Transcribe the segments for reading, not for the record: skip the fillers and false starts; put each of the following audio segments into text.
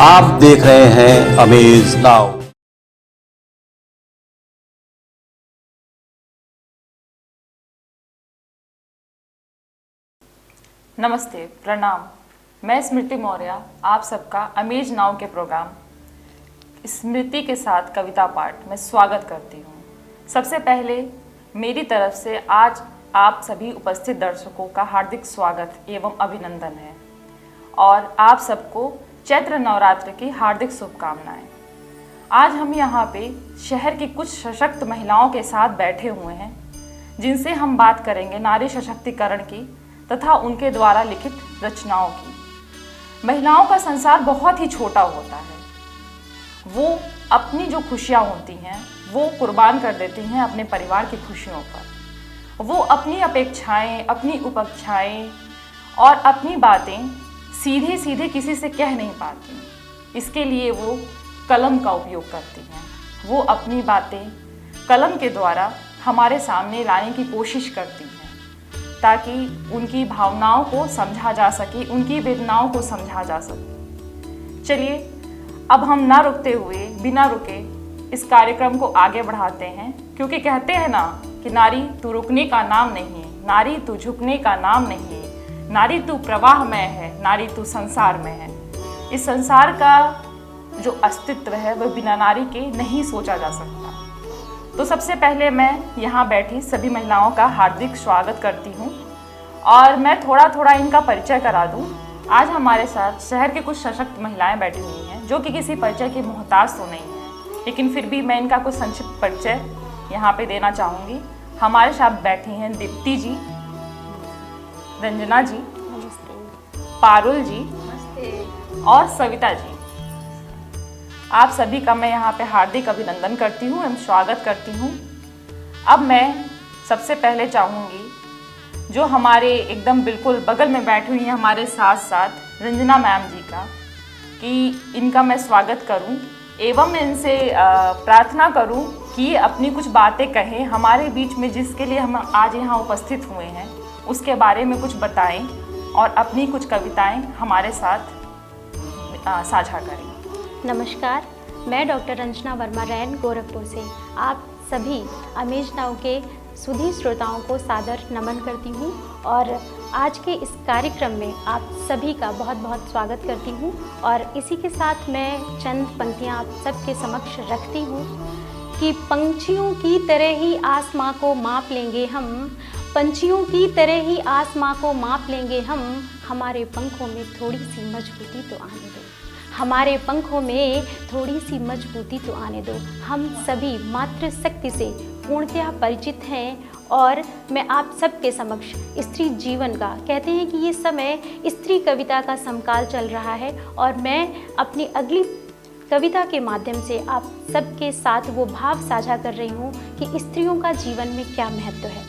आप देख रहे हैं अमेज नाउ। नमस्ते, प्रणाम। मैं स्मृति मौर्य आप सबका अमेज नाउ के प्रोग्राम स्मृति के साथ कविता पाठ में स्वागत करती हूँ। सबसे पहले मेरी तरफ से आज आप सभी उपस्थित दर्शकों का हार्दिक स्वागत एवं अभिनंदन है और आप सबको चैत्र नवरात्र की हार्दिक शुभकामनाएं। आज हम यहाँ पे शहर की कुछ सशक्त महिलाओं के साथ बैठे हुए हैं जिनसे हम बात करेंगे नारी सशक्तिकरण की तथा उनके द्वारा लिखित रचनाओं की। महिलाओं का संसार बहुत ही छोटा होता है। वो अपनी जो खुशियाँ होती हैं वो कुर्बान कर देती हैं अपने परिवार की खुशियों पर। वो अपनी अपेक्षाएं, अपनी उपेक्षाएं और अपनी बातें सीधे सीधे किसी से कह नहीं पाती। इसके लिए वो कलम का उपयोग करती हैं। वो अपनी बातें कलम के द्वारा हमारे सामने लाने की कोशिश करती हैं ताकि उनकी भावनाओं को समझा जा सके, उनकी वेदनाओं को समझा जा सके। चलिए अब हम ना रुकते हुए बिना रुके इस कार्यक्रम को आगे बढ़ाते हैं, क्योंकि कहते हैं ना कि नारी तू रुकने का नाम नहीं, नारी तू झुकने का नाम नहीं, नारी तू प्रवाह में है, नारी तू संसार में है। इस संसार का जो अस्तित्व है वह बिना नारी के नहीं सोचा जा सकता। तो सबसे पहले मैं यहाँ बैठी सभी महिलाओं का हार्दिक स्वागत करती हूँ और मैं थोड़ा थोड़ा इनका परिचय करा दूँ। आज हमारे साथ शहर के कुछ सशक्त महिलाएं बैठी हुई हैं जो कि किसी परिचय की मोहताज तो नहीं है, लेकिन फिर भी मैं इनका कुछ संक्षिप्त परिचय यहाँ पे देना चाहूँगी। हमारे साथ बैठी हैं दीप्ति जी, रंजना जी, पारुल जी और सविता जी। आप सभी का मैं यहाँ पे हार्दिक अभिनंदन करती हूँ एवं स्वागत करती हूँ। अब मैं सबसे पहले चाहूँगी जो हमारे एकदम बिल्कुल बगल में बैठी हुई हैं हमारे साथ साथ रंजना मैम जी का, कि इनका मैं स्वागत करूँ एवं इनसे प्रार्थना करूँ कि अपनी कुछ बातें कहें हमारे बीच में, जिसके लिए हम आज यहाँ उपस्थित हुए हैं उसके बारे में कुछ बताएं और अपनी कुछ कविताएं हमारे साथ साझा करें। नमस्कार, मैं डॉक्टर रंजना वर्मा रैन गोरखपुर से आप सभी अमेज नाउ के सुधी श्रोताओं को सादर नमन करती हूँ और आज के इस कार्यक्रम में आप सभी का बहुत बहुत स्वागत करती हूँ। और इसी के साथ मैं चंद पंक्तियाँ आप सबके समक्ष रखती हूँ कि पंछियों की तरह ही आसमां को माप लेंगे हम, पंछियों की तरह ही आसमां को माप लेंगे हम, हमारे पंखों में थोड़ी सी मजबूती तो आने दो, हमारे पंखों में थोड़ी सी मजबूती तो आने दो। हम सभी मातृशक्ति से पूर्णतया परिचित हैं और मैं आप सबके समक्ष स्त्री जीवन का, कहते हैं कि ये समय स्त्री कविता का समकाल चल रहा है और मैं अपनी अगली कविता के माध्यम से आप सबके साथ वो भाव साझा कर रही हूँ कि स्त्रियों का जीवन में क्या महत्व है,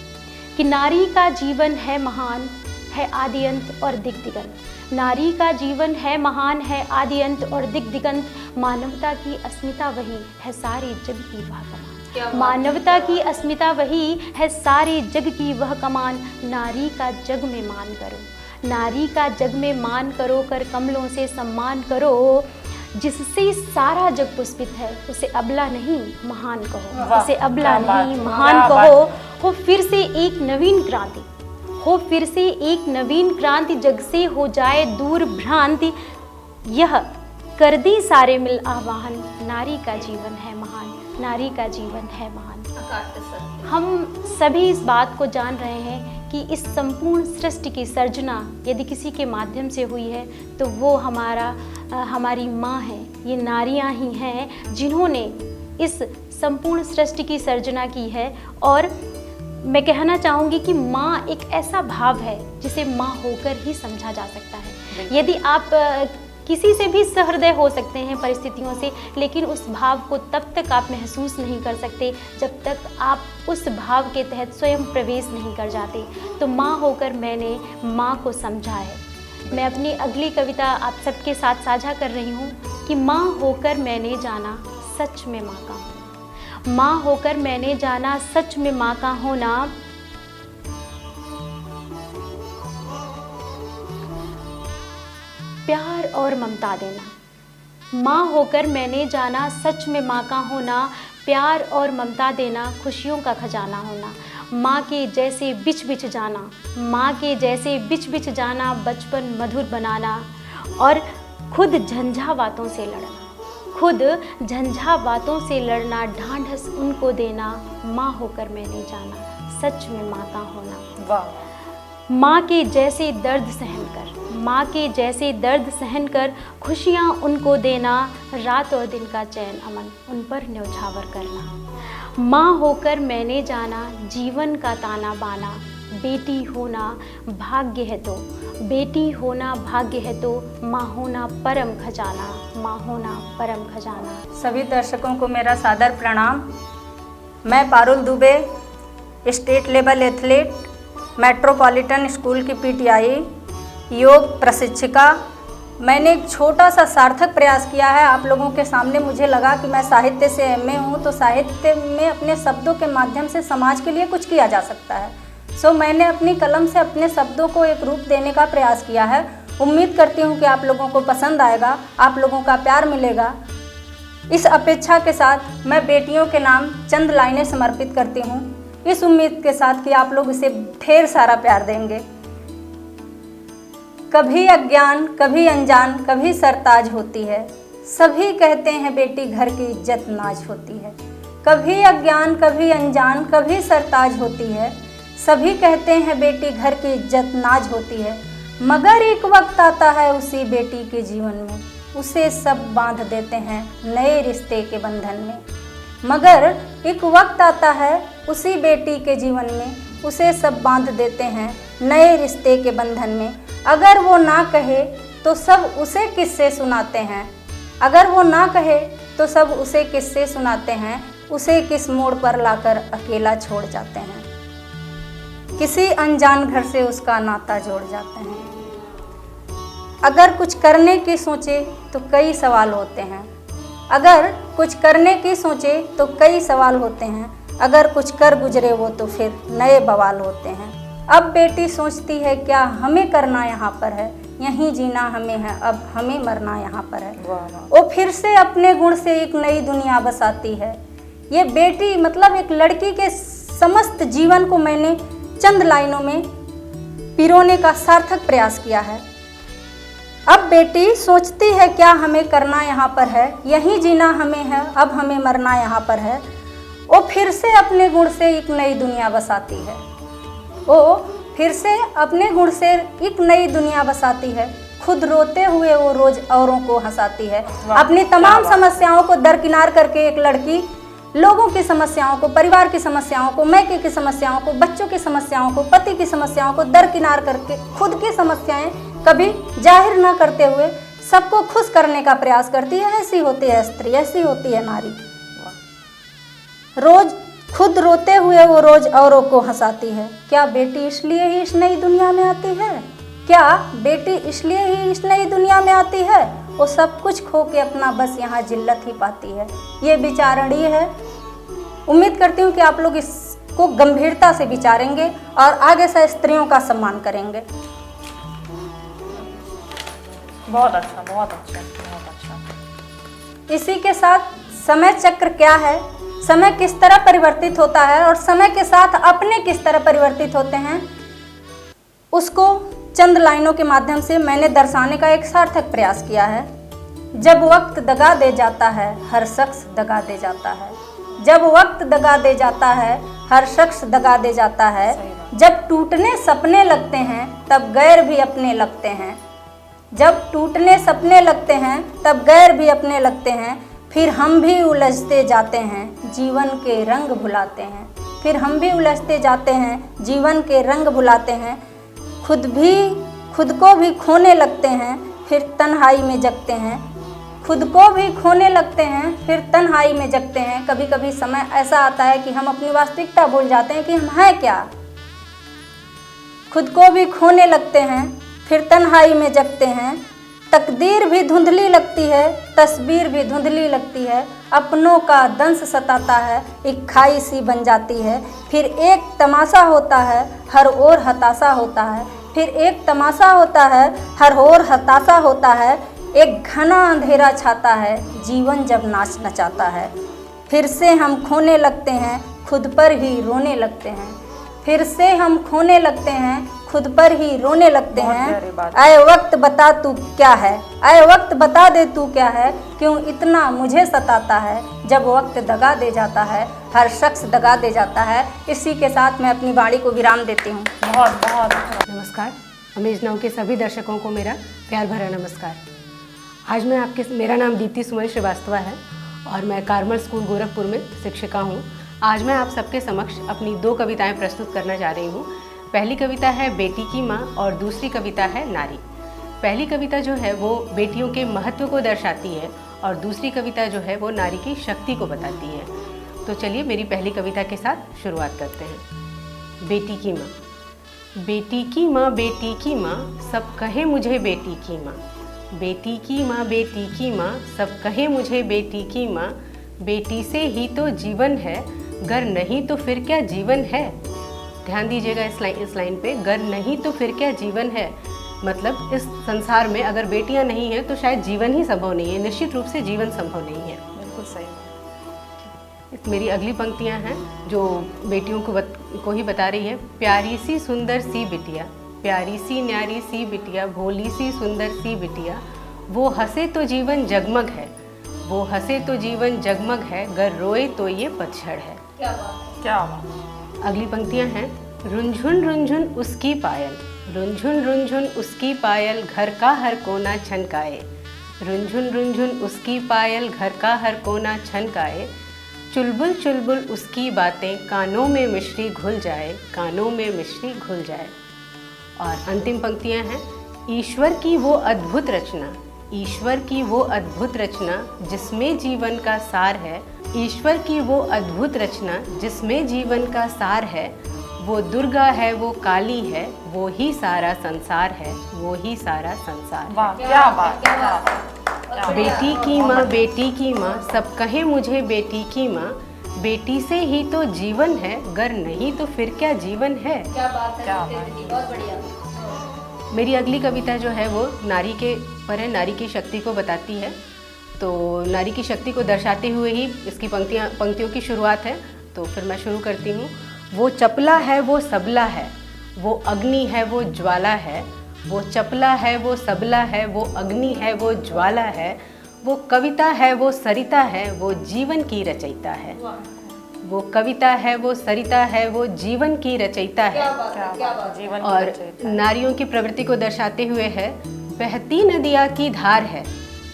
कि नारी का जीवन है महान, है आदि अंत और दिग दिगंत। नारी का जीवन है महान, है आदि अंत और दिग दिगंत। मानवता की अस्मिता वही है सारे जग की वह कमान, मानवता की अस्मिता वही है सारे जग की वह कमान। नारी का जग में मान करो, नारी का जग में मान करो, कर कमलों से सम्मान करो। जिससे सारा जग पुष्पित है उसे अबला नहीं महान कहो, उसे अबला नहीं महान कहो। हो फिर से एक नवीन क्रांति, हो फिर से एक नवीन क्रांति, जग से हो जाए दूर भ्रांति। यह कर दी सारे मिल आह्वान, नारी का जीवन है महान, नारी का जीवन है महान। हम सभी इस बात को जान रहे हैं कि इस संपूर्ण सृष्टि की सर्जना यदि किसी के माध्यम से हुई है तो वो हमारी माँ है। ये नारियाँ ही हैं जिन्होंने इस संपूर्ण सृष्टि की सर्जना की है। और मैं कहना चाहूँगी कि माँ एक ऐसा भाव है जिसे माँ होकर ही समझा जा सकता है। यदि आप किसी से भी सहृदय हो सकते हैं परिस्थितियों से, लेकिन उस भाव को तब तक आप महसूस नहीं कर सकते जब तक आप उस भाव के तहत स्वयं प्रवेश नहीं कर जाते। तो माँ होकर मैंने माँ को समझा है। मैं अपनी अगली कविता आप सबके साथ साझा कर रही हूँ कि माँ होकर मैंने जाना सच में माँ का होना, माँ होकर मैंने जाना सच में माँ का होना। प्यार और ममता देना, माँ होकर मैंने जाना सच में माँ का होना, प्यार और ममता देना खुशियों का खजाना होना। माँ के जैसे बिच बिच जाना, माँ के जैसे बिच बिच जाना, बचपन मधुर बनाना और खुद झंझा बातों से लड़ना, खुद झंझा बातों से लड़ना, ढांढस उनको देना। माँ होकर मैंने जाना सच में माँ का होना। वाह। माँ के जैसे दर्द सहन कर, माँ के जैसे दर्द सहन कर खुशियाँ उनको देना, रात और दिन का चैन अमन उन पर न्यौछावर करना। माँ होकर मैंने जाना जीवन का ताना बाना, बेटी होना भाग्य है तो, बेटी होना भाग्य है तो, माँ होना परम खजाना, माँ होना परम खजाना। सभी दर्शकों को मेरा सादर प्रणाम। मैं Parul Dubey, state level athlete, metropolitan school की पीटीआई, योग प्रशिक्षिका। मैंने एक छोटा सा सार्थक प्रयास किया है आप लोगों के सामने। मुझे लगा कि मैं साहित्य से एमए हूँ, तो साहित्य में अपने शब्दों के माध्यम से समाज के लिए कुछ किया जा सकता है। मैंने अपनी कलम से अपने शब्दों को एक रूप देने का प्रयास किया है। उम्मीद करती हूँ कि आप लोगों को पसंद आएगा, आप लोगों का प्यार मिलेगा। इस अपेक्षा के साथ मैं बेटियों के नाम चंद लाइनें समर्पित करती हूँ, इस उम्मीद के साथ कि आप लोग इसे ढेर सारा प्यार देंगे। कभी अज्ञान, कभी अनजान, कभी सरताज होती है, सभी कहते हैं बेटी घर की इज्जत नाज होती है। कभी अज्ञान, कभी अनजान, कभी सरताज होती है, सभी कहते हैं बेटी घर की इज्जत नाज होती है। मगर एक वक्त आता है उसी बेटी के जीवन में, उसे सब बांध देते हैं नए रिश्ते के बंधन में। मगर एक वक्त आता है उसी बेटी के जीवन में, उसे सब बांध देते हैं नए रिश्ते के बंधन में। अगर वो ना कहे तो सब उसे किस्से सुनाते हैं, अगर वो ना कहे तो सब उसे किस्से सुनाते हैं, उसे किस मोड़ पर लाकर अकेला छोड़ जाते हैं, किसी अनजान घर से उसका नाता जोड़ जाते हैं। अगर कुछ करने की सोचे तो कई सवाल होते हैं, अगर कुछ करने की सोचे तो कई सवाल होते हैं, अगर कुछ कर गुजरे वो तो फिर नए बवाल होते हैं। अब बेटी सोचती है क्या हमें करना यहाँ पर है, यहीं जीना हमें है, अब हमें मरना यहाँ पर है। वो फिर से अपने गुण से एक नई दुनिया बसाती है। ये बेटी मतलब एक लड़की के समस्त जीवन को मैंने चंद लाइनों में पिरोने का सार्थक प्रयास किया है। अब बेटी सोचती है क्या हमें करना यहाँ पर है, यहीं जीना हमें है, अब हमें मरना यहाँ पर है। वो फिर से अपने गुण से एक नई दुनिया बसाती है, वो फिर से अपने गुण से एक नई दुनिया बसाती है। खुद रोते हुए वो रोज औरों को हंसाती है। अपनी तमाम समस्याओं को दरकिनार करके एक लड़की लोगों की समस्याओं को, परिवार की समस्याओं को, मैके की समस्याओं को, बच्चों की समस्याओं को, पति की समस्याओं को दरकिनार करके खुद की समस्याएं कभी जाहिर ना करते हुए सबको खुश करने का प्रयास करती है। ऐसी होती है स्त्री, ऐसी होती है नारी। रोज खुद रोते हुए वो रोज औरों को हंसाती है। क्या बेटी इसलिए ही इस नई दुनिया में आती है? क्या बेटी इसलिए ही इस नई दुनिया में आती है? वो सब कुछ खो के अपना बस यहाँ जिल्लत ही पाती है। ये विचारणीय है। उम्मीद करती हूँ कि आप लोग इसको गंभीरता से विचारेंगे और आगे से स्त्रियों का सम्मान करेंगे। बहुत अच्छा, बहुत अच्छा, बहुत अच्छा। इसी के साथ समय चक्र क्या है, समय किस तरह परिवर्तित होता है और समय के साथ अपने किस तरह परिवर्तित होते हैं, उसको चंद लाइनों के माध्यम से मैंने दर्शाने का एक सार्थक प्रयास किया है। जब वक्त दगा दे जाता है हर शख्स दगा दे जाता है, जब वक्त दगा दे जाता है हर शख्स दगा दे जाता है। जब टूटने सपने लगते हैं तब गैर भी अपने लगते हैं, जब टूटने सपने लगते हैं तब गैर भी अपने लगते हैं। फिर हम भी उलझते जाते हैं जीवन के रंग भुलाते हैं, फिर हम भी उलझते जाते हैं जीवन के रंग भुलाते हैं। खुद को भी खोने लगते हैं फिर तन्हाई में जगते हैं, खुद को भी खोने लगते हैं फिर तन्हाई में जगते हैं। कभी कभी समय ऐसा आता है कि हम अपनी वास्तविकता भूल जाते हैं कि हम हैं क्या। खुद को भी खोने लगते हैं फिर तन्हाई में जगते हैं। तकदीर भी धुंधली लगती है, तस्वीर भी धुंधली लगती है। अपनों का दंश सताता है, एक खाई सी बन जाती है। फिर एक तमाशा होता है, हर ओर हताशा होता है। फिर एक तमाशा होता है, हर ओर हताशा होता है। एक घना अंधेरा छाता है, जीवन जब नाच नचाता है। फिर से हम खोने लगते हैं, खुद पर ही रोने लगते हैं। फिर से हम खोने लगते हैं, खुद पर ही रोने लगते बहुत प्यारी हैं। बात। आए वक्त बता तू क्या है, आए वक्त बता दे तू क्या है, क्यों इतना मुझे सताता है। जब वक्त दगा दे जाता है, हर शख्स दगा दे जाता है। इसी के साथ मैं अपनी वाणी को विराम देती हूँ। बहुत बहुत नमस्कार। अमेज नाउ के सभी दर्शकों को मेरा प्यार भरा नमस्कार। आज मेरा नाम दीप्ति सुमन श्रीवास्तव है और मैं कार्मल स्कूल गोरखपुर में शिक्षिका हूँ। आज मैं आप सबके समक्ष अपनी 2 कविताएं प्रस्तुत करना जा रही हूँ। पहली कविता है बेटी की माँ और दूसरी कविता है नारी। पहली कविता जो है वो बेटियों के महत्व को दर्शाती है और दूसरी कविता जो है वो नारी की शक्ति को बताती है। तो चलिए मेरी पहली कविता के साथ शुरुआत करते हैं। बेटी की माँ। बेटी की माँ, बेटी की माँ, सब कहे मुझे बेटी की माँ। बेटी की माँ, बेटी की माँ, सब कहे मुझे बेटी की माँ। बेटी से ही तो जीवन है, गर नहीं तो फिर क्या जीवन है। ध्यान दीजिएगा इस लाइन पे, गर नहीं तो फिर क्या जीवन है। मतलब इस संसार में अगर बेटियां नहीं हैं तो शायद जीवन ही संभव नहीं है, निश्चित रूप से जीवन संभव नहीं है। बिल्कुल सही। मेरी अगली पंक्तियां हैं जो बेटियों को ही बता रही है। प्यारी सी सुंदर सी बिटिया, प्यारी सी न्यारी सी बिटिया, भोली सी सुंदर सी बिटिया, वो हंसे तो जीवन जगमग है, वो हंसे तो जीवन जगमग है, गर रोए तो ये पतझड़ है। क्या बात। अगली पंक्तियां हैं। रुंझुन रुंझुन उसकी पायल, रुंझुन रुंझुन उसकी पायल, घर का हर कोना छनकाए। रुंझुन रुंझुन उसकी पायल, घर का हर कोना छनकाए। चुलबुल चुलबुल उसकी बातें, कानों में मिश्री घुल जाए, कानों में मिश्री घुल जाए। और अंतिम पंक्तियां हैं। ईश्वर की वो अद्भुत रचना, ईश्वर की वो अद्भुत रचना, जिसमें जीवन का सार है। ईश्वर की वो अद्भुत रचना, जिसमें जीवन का सार है। वो दुर्गा है, वो काली है, वो ही सारा संसार है, वो ही सारा संसार है। वाह, क्या बात, क्या बात। बेटी की माँ, बेटी की माँ, सब कहे मुझे बेटी की माँ। बेटी से ही तो जीवन है, गर नहीं तो फिर क्या जीवन है। क्या बात। मेरी अगली कविता जो है वो नारी के पर है, नारी की शक्ति को बताती है। तो नारी की शक्ति को दर्शाते हुए ही इसकी पंक्तियों की शुरुआत है। तो फिर मैं शुरू करती हूँ। वो चपला है, वो सबला है, वो अग्नि है, वो ज्वाला है। वो चपला है, वो सबला है, वो अग्नि है, वो ज्वाला है। वो कविता है, वो सरिता है, वो जीवन की रचयिता है। वो कविता है, वो सरिता है, वो जीवन की रचयिता है। क्या बात। जीवन की और रचयिता। नारियों की प्रवृत्ति को दर्शाते हुए है। बहती नदिया की धार है,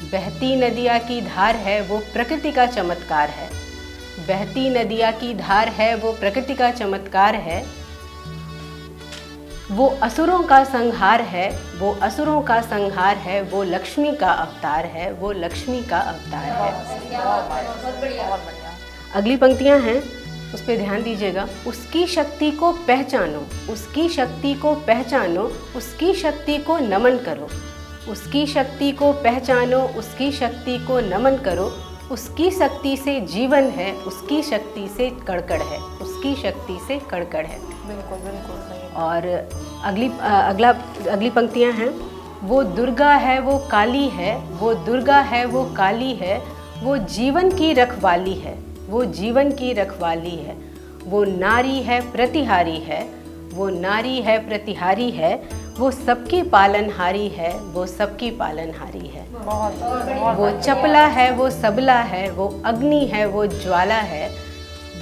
बहती नदिया की धार है, वो प्रकृति का चमत्कार है। बहती नदिया की धार है, वो प्रकृति का चमत्कार है। वो असुरों का संहार है, वो असुरों का संहार है, वो लक्ष्मी का अवतार है, वो लक्ष्मी का अवतार है। बहुत बढ़िया। अगली पंक्तियां हैं, उस पर ध्यान दीजिएगा। उसकी शक्ति को पहचानो, उसकी शक्ति को पहचानो, उसकी शक्ति को नमन करो। उसकी शक्ति को पहचानो, उसकी शक्ति को नमन करो। उसकी शक्ति से जीवन है, उसकी शक्ति से कड़कड़ है, उसकी शक्ति से कड़कड़ है। बिल्कुल बिल्कुल सही। और अगली पंक्तियां हैं। वो दुर्गा है, वो काली है, वो दुर्गा है, वो काली है, वो जीवन की रखवाली है, वो जीवन की रखवाली है। वो नारी है, प्रतिहारी है, वो नारी है, प्रतिहारी है। वो सबकी पालनहारी है, वो सबकी पालनहारी है। बहुत वो चपला है, वो सबला है, वो अग्नि है, वो ज्वाला है।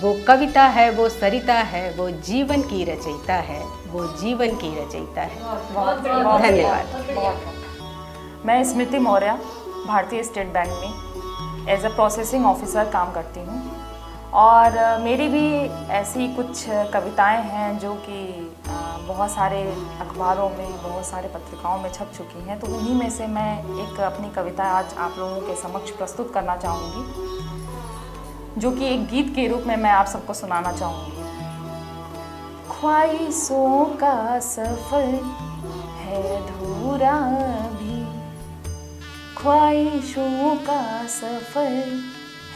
वो कविता है, वो सरिता है, वो जीवन की रचयिता है, वो जीवन की रचयिता है। धन्यवाद। मैं स्मृति मौर्य भारतीय स्टेट बैंक में एज अ प्रोसेसिंग ऑफिसर काम करती हूँ और मेरी भी ऐसी कुछ कविताएं हैं जो कि बहुत सारे अखबारों में, बहुत सारे पत्रिकाओं में छप चुकी हैं। तो उन्हीं में से मैं एक अपनी कविता आज आप लोगों के समक्ष प्रस्तुत करना चाहूँगी, जो कि एक गीत के रूप में मैं आप सबको सुनाना चाहूँगी। ख्वाहिशों का सफ़र है अधूरा भी, ख्वाहिशों का सफ़र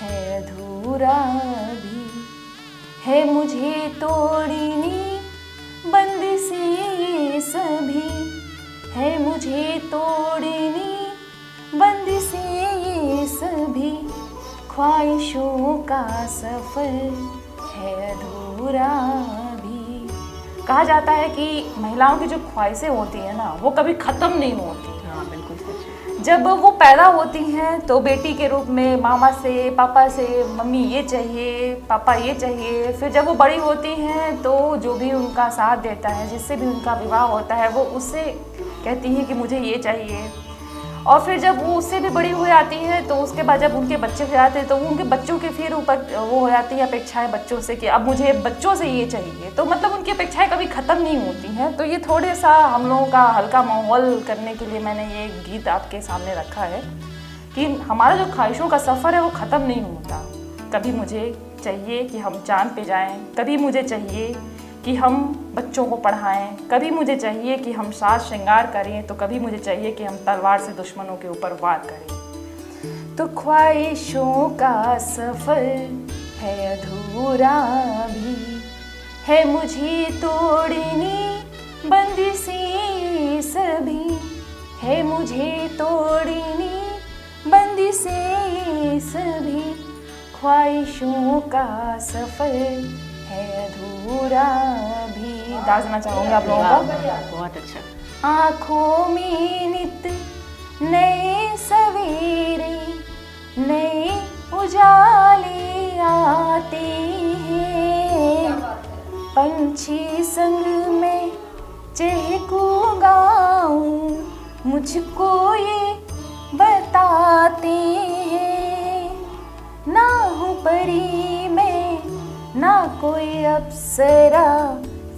है अधूरा भी, है मुझे तोड़नी बंदिशें ये सभी, है मुझे तोड़नी बंदिशें ख्वाहिशों का सफर है अधूरा भी। कहा जाता है कि महिलाओं की जो ख्वाहिशें होती हैं ना, वो कभी ख़त्म नहीं होती। हाँ बिल्कुल सच। जब वो पैदा होती हैं तो बेटी के रूप में मामा से, पापा से, मम्मी ये चाहिए, पापा ये चाहिए। फिर जब वो बड़ी होती हैं तो जो भी उनका साथ देता है, जिससे भी उनका विवाह होता है, वो उससे कहती हैं कि मुझे ये चाहिए। और फिर जब वो उससे भी बड़ी हो जाती है तो उसके बाद जब उनके बच्चे हो जाते हैं तो वो उनके बच्चों के फिर ऊपर वो हो जाती है अपेक्षाएं बच्चों से कि अब मुझे बच्चों से ये चाहिए। तो मतलब उनकी अपेक्षाएं कभी ख़त्म नहीं होती हैं। तो ये थोड़े सा हम लोगों का हल्का माहौल करने के लिए मैंने ये गीत आपके सामने रखा है कि हमारा जो ख्वाहिशों का सफ़र है वो ख़त्म नहीं होता। कभी मुझे चाहिए कि हम चाँद पे जाएं, कभी मुझे चाहिए कि हम बच्चों को पढ़ाएं, कभी मुझे चाहिए कि हम साज श्रृंगार करें, तो कभी मुझे चाहिए कि हम तलवार से दुश्मनों के ऊपर वार करें। तो ख्वाहिशों का सफ़र है अधूरा भी, है मुझे तोड़नी बंदिशें सभी, है मुझे तोड़नी बंदिशें सभी, ख्वाहिशों का सफ़र है अधूरा भी। दाजना चाहूँगी आप लोगों का। बहुत अच्छा। आँखों में नित नए सवेरे, नए उजाले आते हैं, पंछी संग में चहकूं गाऊं, मुझको ये बताते हैं, ना हूँ परी मैं ना कोई अप्सरा,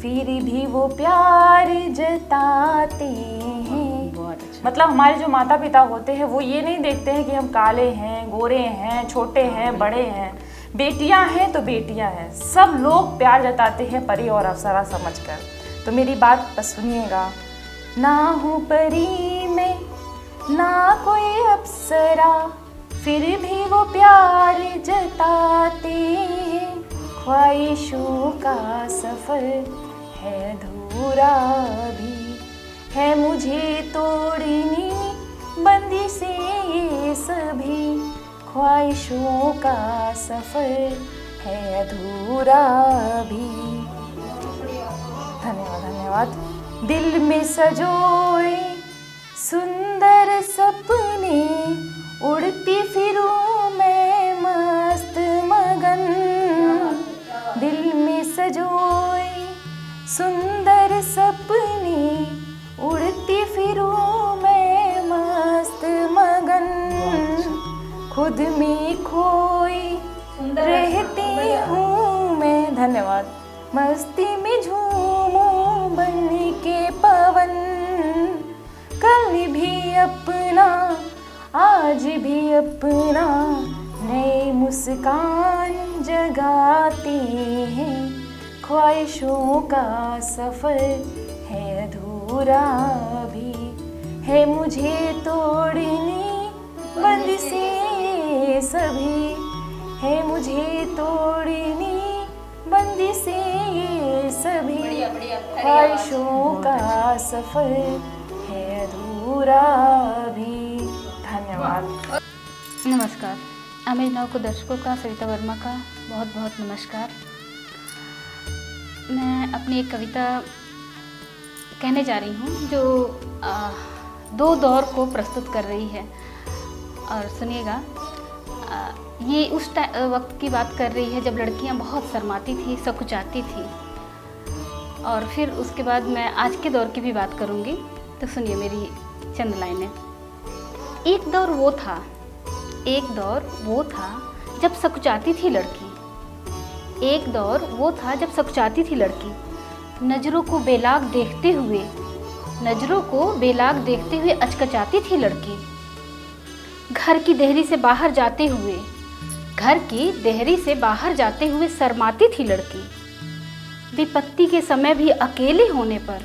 फिर भी वो प्यार जताते हैं। बहुत अच्छा। मतलब हमारे जो माता पिता होते हैं वो ये नहीं देखते हैं कि हम काले हैं, गोरे हैं, छोटे हैं, बड़े हैं, बेटियां हैं तो बेटियां हैं, सब लोग प्यार जताते हैं परी और अप्सरा समझकर। तो मेरी बात बस सुनिएगा। ना हूँ परी मैं ना कोई अप्सरा, फिर भी वो प्यार जताते हैं, ख्वाहिशों का सफ़र है अधूरा भी, है मुझे तोड़नी बंदिशें सभी, ख्वाहिशों का सफ़र है अधूरा भी। धन्यवाद धन्यवाद। दिल में सजोए सुंदर सपने, उड़ती फिरूं मैं मस्त मगन, दिल में सजोए सुंदर सपने, उड़ती फिरूं मैं मस्त मगन, खुद में खोई रहती हूँ मैं। धन्यवाद। मस्ती में झूमूं बन के पवन, कल भी अपना आज भी अपना, नई मुस्कान जगाते हैं, ख्वाहिशों का सफ़र है अधूरा भी, है मुझे तोड़नी बंदिशें सभी, है मुझे तोड़नी बंदिशें सभी, ख्वाहिशों का सफ़र है अधूरा भी। धन्यवाद। नमस्कार। अमेज नाउ को दर्शकों का सविता वर्मा का बहुत बहुत नमस्कार। मैं अपनी एक कविता कहने जा रही हूँ जो दो दौर को प्रस्तुत कर रही है। और सुनिएगा, ये उस वक्त की बात कर रही है जब लड़कियाँ बहुत शर्माती थी, सकुचाती थी। और फिर उसके बाद मैं आज के दौर की भी बात करूँगी। तो सुनिए मेरी चंद लाइनें। एक दौर वो था, एक दौर वो था जब सकुचाती थी लड़की, एक दौर वो था जब सकुचाती थी लड़की, नज़रों को बेलाग देखते हुए, नज़रों को बेलाग देखते हुए अचकचाती थी लड़की, घर की देहरी से बाहर जाते हुए, घर की देहरी से बाहर जाते हुए शर्माती थी लड़की, विपत्ति के समय भी अकेले होने पर,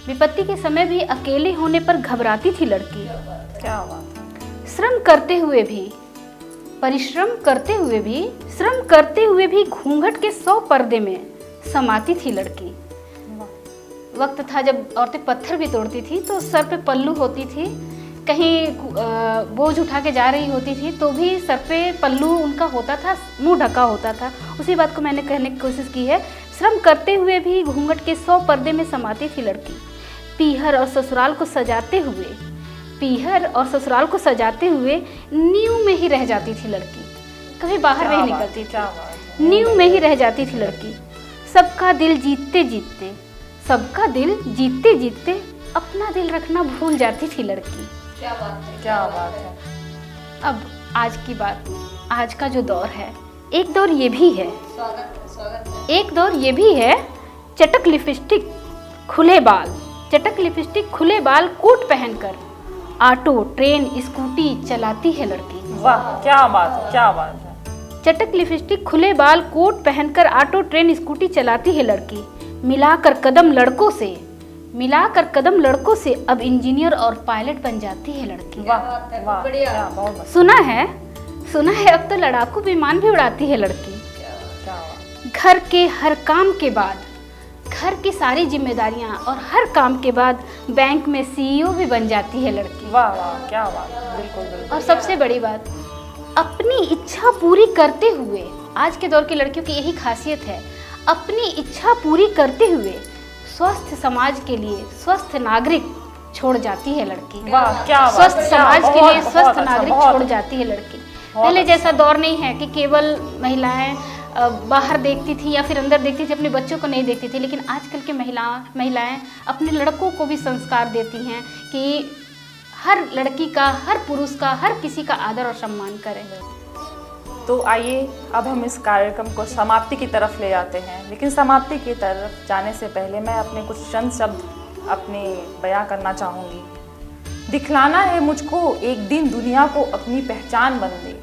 विपत्ति के समय भी अकेले होने पर घबराती थी लड़की। क्या बात। श्रम करते हुए भी, परिश्रम करते हुए भी, श्रम करते हुए भी घूंघट के 100 पर्दे में समाती थी लड़की। वक्त था जब औरतें पत्थर भी तोड़ती थी तो सर पे पल्लू होती थी, कहीं बोझ उठा के जा रही होती थी तो भी सर पे पल्लू उनका होता था, मुंह ढका होता था। उसी बात को मैंने कहने की कोशिश की है। श्रम करते हुए भी घूंघट के 100 पर्दे में समाती थी लड़की। पीहर और ससुराल को सजाते हुए नींव में ही रह जाती थी लड़की, कभी बाहर नहीं निकलती थी, नींव में ही रह जाती थी लड़की। सबका दिल जीतते जीतते अपना दिल रखना भूल जाती थी लड़की। क्या बात है। अब आज की बात, आज का जो दौर है, एक दौर ये भी है, एक दौर ये भी है, चटक लिपस्टिक खुले बाल कोट पहनकर ऑटो ट्रेन स्कूटी चलाती है लड़की। वाह, क्या बात है। चटक लिपस्टिक खुले बाल कोट पहनकर ऑटो ट्रेन स्कूटी चलाती है लड़की। मिलाकर कदम लड़कों से अब इंजीनियर और पायलट बन जाती है लड़की। वाह, बहुत सुना है अब तो लड़ाकू विमान भी उड़ाती है लड़की। घर के हर काम के बाद, घर की सारी जिम्मेदारियां और हर काम के बाद बैंक में CEO भी बन जाती है लड़की। वाह, क्या बात, बिल्कुल। और सबसे बड़ी बात, अपनी इच्छा पूरी करते हुए, आज के दौर की लड़कियों की यही खासियत है, अपनी इच्छा पूरी करते हुए स्वस्थ समाज के लिए स्वस्थ नागरिक छोड़ जाती है लड़की। वाह, क्या बात, स्वस्थ समाज के लिए स्वस्थ नागरिक छोड़ जाती है लड़की। पहले जैसा दौर नहीं है कि केवल महिलाएं बाहर देखती थी या फिर अंदर देखती थी, अपने बच्चों को नहीं देखती थी, लेकिन आजकल के महिलाएं अपने लड़कों को भी संस्कार देती हैं कि हर लड़की का, हर पुरुष का, हर किसी का आदर और सम्मान करें। तो आइए अब हम इस कार्यक्रम को समाप्ति की तरफ ले जाते हैं, लेकिन समाप्ति की तरफ जाने से पहले मैं अपने कुछ चंद शब्द अपने बयां करना चाहूँगी। दिखलाना है मुझको एक दिन दुनिया को अपनी पहचान बन दे,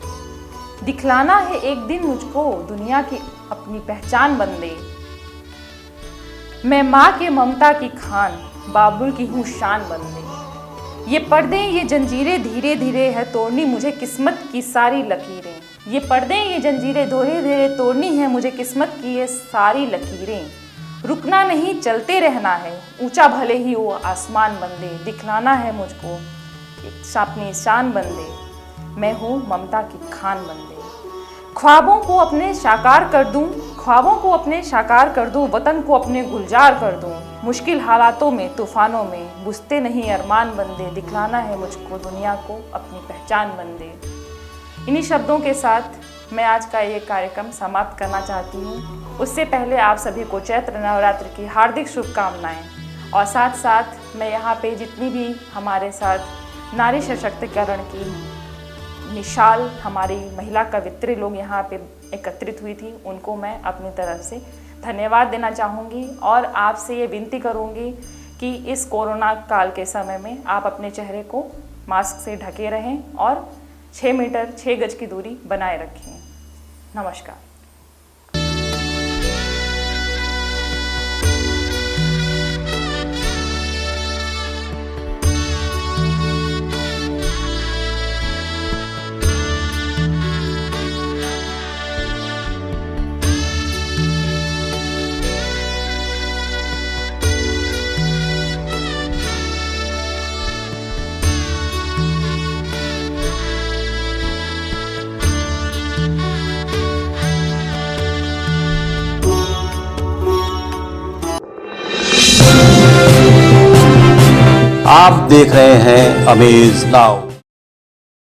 दिखलाना है एक दिन मुझको दुनिया की अपनी पहचान बन दे। मैं माँ के ममता की खान, बाबुल की हूँ शान बन दे। ये पर्दे ये जंजीरें धीरे धीरे है तोड़नी मुझे किस्मत की सारी लकीरें। ये पर्दे ये जंजीरें धीरे धीरे तोड़नी है मुझे किस्मत की ये सारी लकीरें। रुकना नहीं चलते रहना है, ऊंचा भले ही वो आसमान बन दे। दिखलाना है मुझको अपनी शान बन दे, मैं हूँ ममता की खान बन दे। ख्वाबों को अपने साकार कर दूँ, ख्वाबों को अपने साकार कर दूँ, वतन को अपने गुलजार कर दूँ। मुश्किल हालातों में तूफानों में बुझते नहीं अरमान बन दे। दिखलाना है मुझको दुनिया को अपनी पहचान बन दे। इन्हीं शब्दों के साथ मैं आज का ये कार्यक्रम समाप्त करना चाहती हूँ। उससे पहले आप सभी को चैत्र नवरात्र की हार्दिक शुभकामनाएं, और साथ साथ मैं यहाँ पे जितनी भी हमारे साथ नारी सशक्तिकरण की मिसाल हमारी महिला कवित्री लोग यहाँ पे एकत्रित हुई थी, उनको मैं अपनी तरफ से धन्यवाद देना चाहूँगी। और आपसे ये विनती करूँगी कि इस कोरोना काल के समय में आप अपने चेहरे को मास्क से ढके रहें और 6 मीटर 6 गज की दूरी बनाए रखें। नमस्कार। आप देख रहे हैं अमेज नाउ।